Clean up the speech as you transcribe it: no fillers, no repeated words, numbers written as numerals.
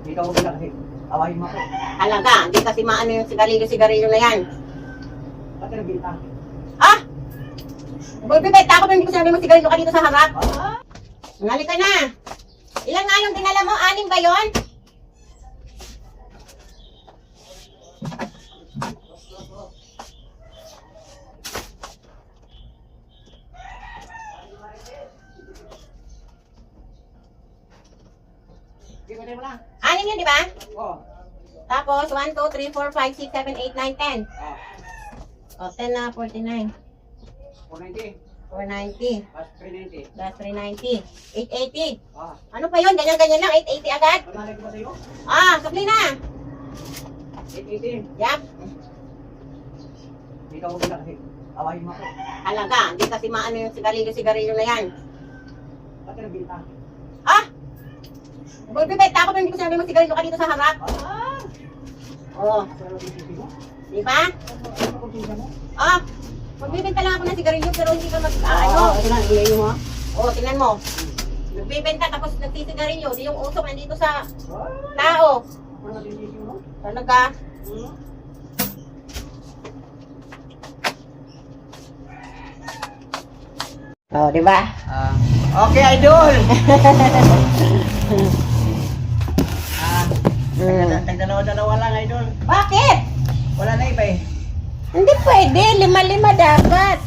Ikaw mo kasi. Awahin mo ako. Talaga, hindi kasi maano yung sigarilyo na yan. Ba't nagbinta? Ah! Bibenta ako pero hindi ko sinabi mo sigarilyo ka dito sa harap. Halika na. Ilan nga yung dinala mo? 6 ba yun? Bibigay mo lang. 6 yun, di ba? Oo. Tapos, 1, 2, 3, 4, 5, 6, 7, 8, 9, 10. Ah. O, 10 na, 49. 490. 490. Plus 390. Plus 390. 880. Ah. Ano pa yun? Ganyan-ganyan lang. 880 agad. Panalay ko ba sa'yo? Ah, kapli na. 880. Yap. Ikaw mo kasi. Awahin mo ako. Talaga, hindi kasi maano yung sigarilyo na yan. Ba't nagbinta? Ah! Bibenta ako pero hindi ko sinabi mo sigarilyo ka dito sa harap. Ah. Oo. Pero sisisi mo? Di ba? Ano kung sisisi mo? Ah! Magbibenta lang ako ng sigarilyo pero hindi ka Ito na, ilay mo ha. Oo, tingnan mo. Nagbibenta tapos nagsisigarilyo. Di yung usok nandito sa Ah. tao. Ano sisisi mo? Talaga. Oh, di ba? Okay, idol! Tagdalawa-dalawa lang, idol. Bakit? Wala na iba eh. Hindi pwede. 5-5 dapat.